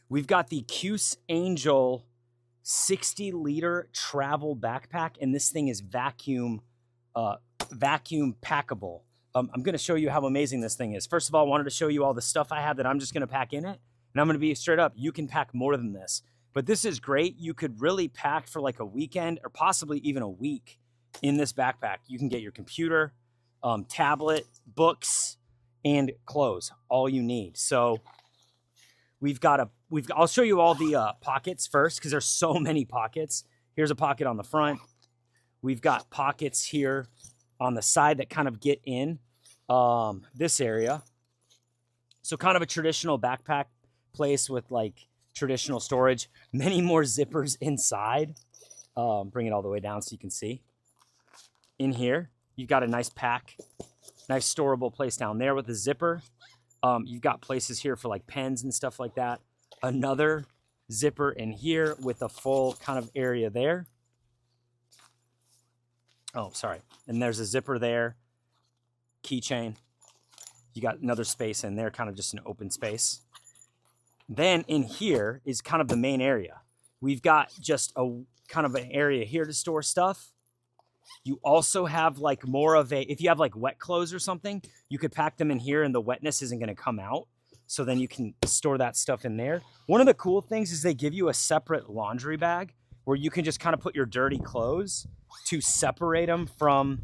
We've got the Cusangel 60-liter travel backpack, and this thing is vacuum packable. I'm going to show you how amazing this thing is. First of all, I wanted to show you all the stuff I have that I'm just going to pack in it. And I'm going to be straight up, you can pack more than this. But this is great. You could really pack for like a weekend or possibly even a week in this backpack. You can get your computer, tablet, books, and clothes, all you need. So I'll show you all the pockets first because there's so many pockets. Here's a pocket on the front. We've got pockets here on the side that kind of get in this area. So kind of a traditional backpack place with like traditional storage. Many more zippers inside. Bring it all the way down so you can see. In here, you've got a nice pack, nice storable place down there with a zipper. You've got places here for like pens and stuff like that. Another zipper in here with a full kind of area there. Oh, sorry. And there's a zipper there. Keychain. You got another space in there, kind of just an open space. Then in here is kind of the main area. We've got just a kind of an area here to store stuff. You also have like more of a, if you have like wet clothes or something, you could pack them in here and the wetness isn't going to come out. So then you can store that stuff in there. One of the cool things is they give you a separate laundry bag where you can just kind of put your dirty clothes to separate them from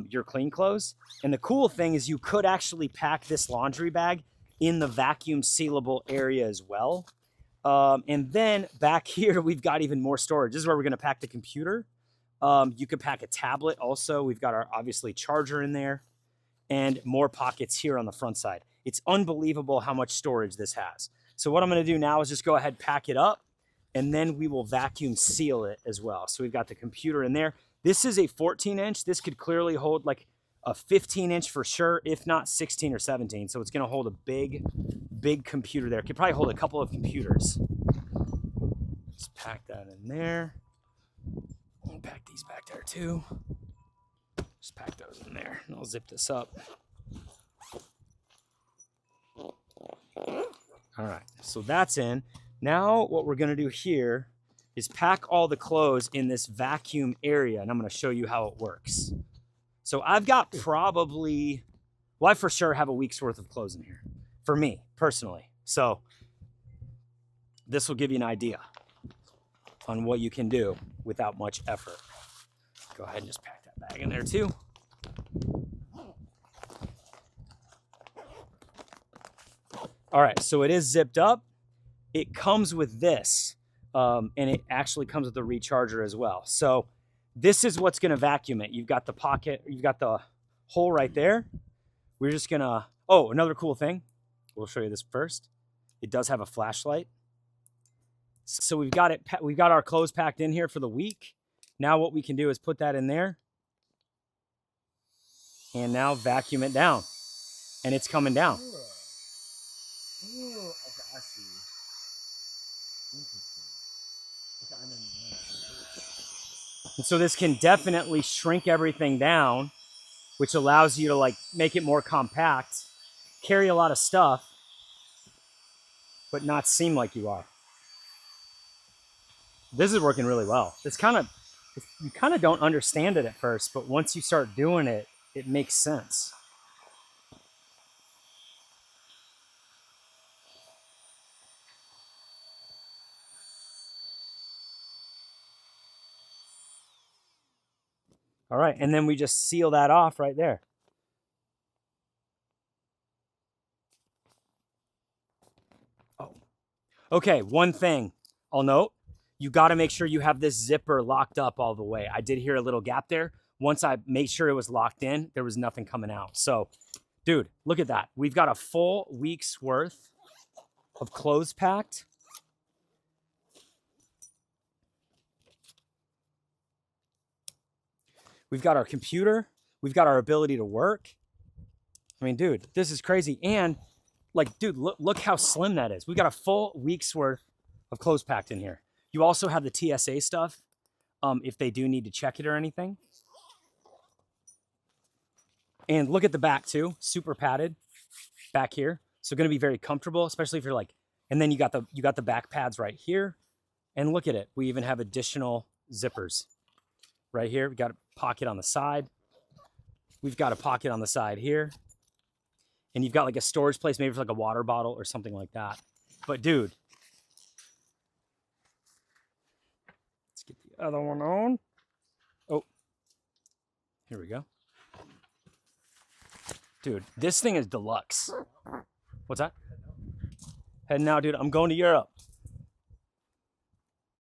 your clean clothes. And the cool thing is you could actually pack this laundry bag in the vacuum sealable area as well. And then back here, we've got even more storage. This is where we're going to pack the computer. You could pack a tablet also. We've got our obviously charger in there and more pockets here on the front side. It's unbelievable how much storage this has. So what I'm going to do now is just go ahead, pack it up, and then we will vacuum seal it as well. So we've got the computer in there. This is a 14-inch. This could clearly hold like a 15-inch for sure, if not 16 or 17. So it's going to hold a big, big computer there. It could probably hold a couple of computers. Let's pack that in there. I'll pack these back there too. Just pack those in there, and I'll zip this up. All right, so that's in. Now what we're gonna do here is pack all the clothes in this vacuum area, and I'm gonna show you how it works. So I've got probably, well, I for sure have a week's worth of clothes in here, for me, personally. So this will give you an idea on what you can do without much effort. Go ahead and just pack that bag in there too. All right, so it is zipped up. It comes with this, and it actually comes with the recharger as well. So this is what's gonna vacuum it. You've got the pocket, you've got the hole right there. We're just gonna, oh, another cool thing. We'll show you this first. It does have a flashlight. So we've got our clothes packed in here for the week. Now what we can do is put that in there and now vacuum it down, and it's coming down. Oh, okay, I see. Interesting. Okay, I didn't know. And so this can definitely shrink everything down, which allows you to like make it more compact, carry a lot of stuff, but not seem like you are. This is working really well. It's you kind of don't understand it at first, but once you start doing it, it makes sense. All right, and then we just seal that off right there. Oh, okay, one thing I'll note. You got to make sure you have this zipper locked up all the way. I did hear a little gap there. Once I made sure it was locked in, there was nothing coming out. So, dude, look at that. We've got a full week's worth of clothes packed. We've got our computer. We've got our ability to work. I mean, dude, this is crazy. And like, dude, look how slim that is. We've got a full week's worth of clothes packed in here. You also have the TSA stuff if they do need to check it or anything. And look at the back too, super padded back here. So going to be very comfortable, especially if you're like And then you got the back pads right here. And look at it. We even have additional zippers right here. We got a pocket on the side. We've got a pocket on the side here. And you've got like a storage place, maybe for like a water bottle or something like that. But dude, let's get the other one on. Oh, here we go. Dude, this thing is deluxe. What's that? Heading now, dude. I'm going to Europe.